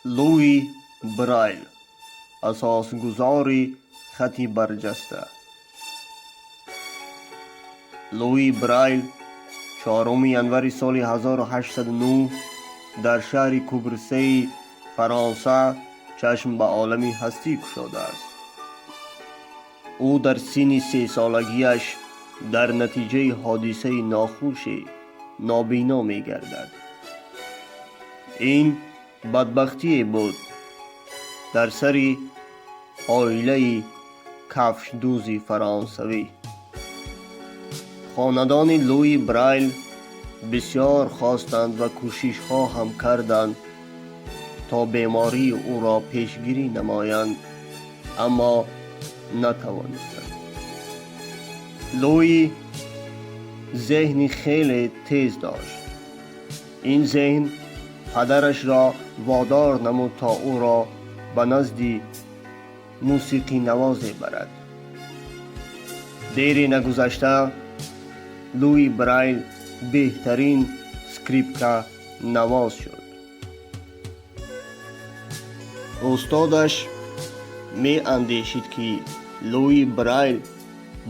لوی برایل، اساسگزار خط برجسته. لوی برایل 4 ینوری سال 1809 در شهر کوبرسی فرانسه چشم به عالم هستی گشوده است. او در سن 3 سالگیش در نتیجه حادثه ناخوش نابینا می گردد. این بدبختی بود در سر عائله کفش دوزی فرانسوی. خاندان لوی برایل بسیار خواستند و کوشش ها هم کردند تا بیماری او را پیشگیری نمایند، اما نتوانستند. لوی ذهن خیلی تیز داشت. این ذهن پدرش را وادار نمود تا او را به نزد موسیقی نوازی برد. دیری نگذشته لوی برایل بهترین اسکریپکا نواز شد. استادش می اندیشید که لوی برایل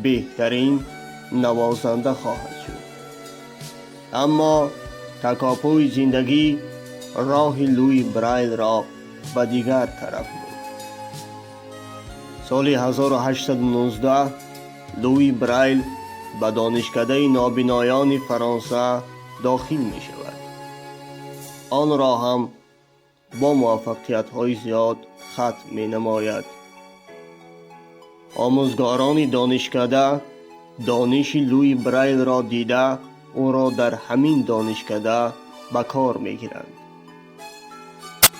بهترین نوازنده خواهد شد، اما تکاپوی زندگی راه لوی برایل را به دیگر طرف برد. سال 1819 لوی برایل به دانشکده نابینایان فرانسه داخل می شود. آن را هم با موفقیت های زیاد ختم می نماید. آموزگاران دانشکده دانش لوی برایل را دیده او را در همین دانشکده به کار می گیرند.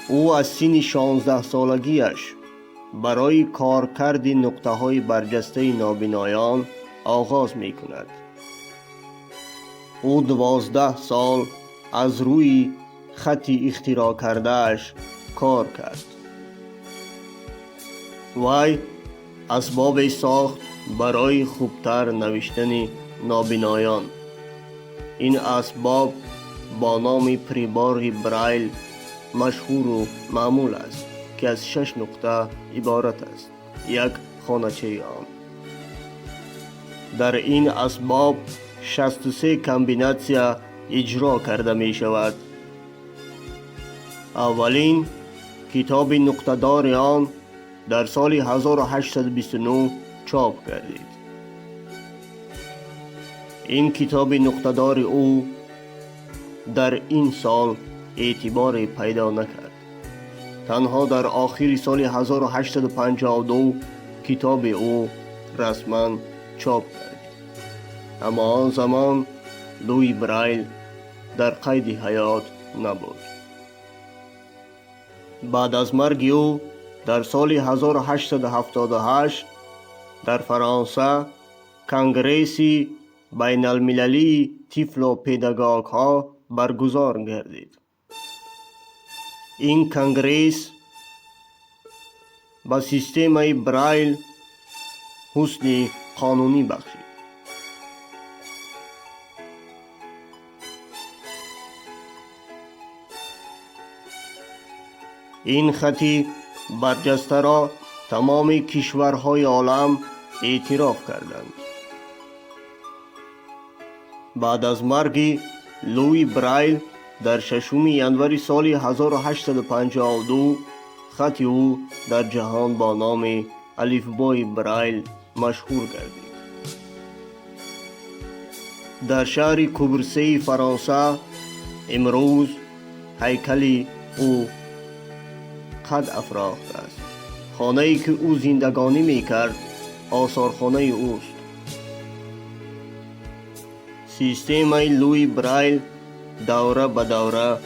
او از سن 16 سالگیش برای کارکرد نقطه های برجسته نابینایان آغاز می کند. او 12 سال از روی خط اختراع کردهش کار کرد. وی اسباب ساخت برای خوبتر نوشتن نابینایان. این اسباب با نام پریبار برایل مشهور و معمول است که از 6 نقطه عبارت است. یک خانچه آن. در این اسباب 63 کامبیناسیا اجرا کرده می شود. اولین کتاب نقطه‌دار آن در سال 1829 چاپ گردید. این کتاب نقطه‌دار او در این سال اعتبار پیدا نکرد. تنها در آخر سال 1852 کتاب او رسما چاپ گردید. اما آن زمان لوی برایل در قید حیات نبود. بعد از مرگ او در سال 1878 در فرانسه کنگرسی بین المللی طفل پداگوگ ها برگزار گردید. این کنگرس با سیستم برایل حسن قانونی بخشید. این خط برجسته را تمام کشورهای عالم اعتراف کردند. بعد از مرگ لوی برایل در 6 ینوری سال 1852 خط او در جهان با نام الفبای برایل مشهور گردید. در شهر کوبرسی فرانسه امروز هیکل او قد افراخته است. خانه‌ای که او زندگانی می‌کرد آثارخانه اوست. سیستم لوی برایل دوره به دوره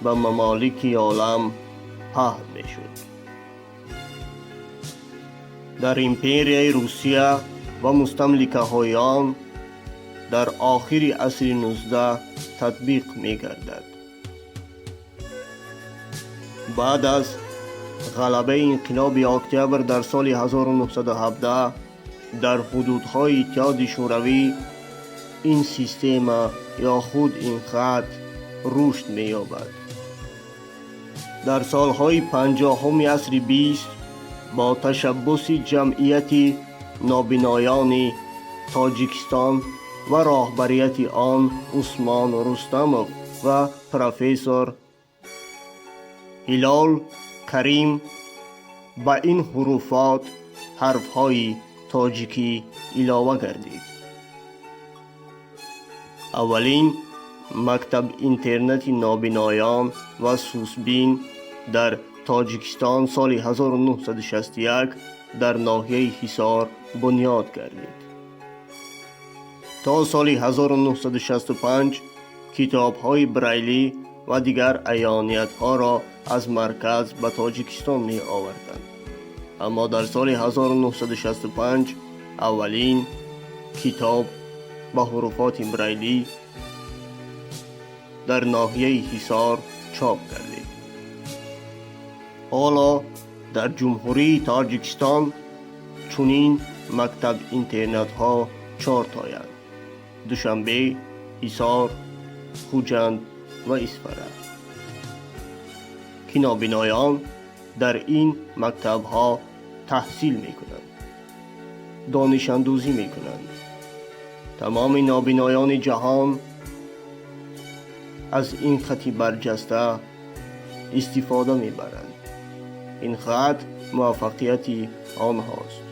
به ممالک عالم پهن می‌شد. در امپریای روسیه و مستملکه‌های آن در آخر عصر 19 تطبیق می‌گردد. بعد از غلبه انقلاب اکتبر در سال 1917 در حدودهای اتحاد شوروی این سیستم یا خود این خط رشد می‌یابد. در سالهای 50 عصر 20 با تشبث جمعیت نابینایان تاجیکستان و راهبریت آن عثمان رستموف و پروفسور هلال کریم به این حروفات حرفهای تاجیکی علاوه گردید. اولین مکتب اینترنت نابینایان و سوسبین در تاجیکستان سال 1961 در ناحیه حصار بنیاد گردید. تا سال 1965 کتاب‌های برایلی و دیگر عیانیت‌ها را از مرکز به تاجیکستان می آوردند. اما در سال 1965 اولین کتاب با حروفات برایلی در ناحیه حصار چاپ گردید. حالا در جمهوری تاجیکستان چنین مکتب اینترنت ها 4 تایند: دوشنبه، حصار، خوجند و اسفره که نابینایان در این مکتب ها تحصیل می کنند، دانش اندوزی می کنند. تمام نابینایان جهان از این خط برجسته استفاده می برند. این خط موفقیت آنهاست.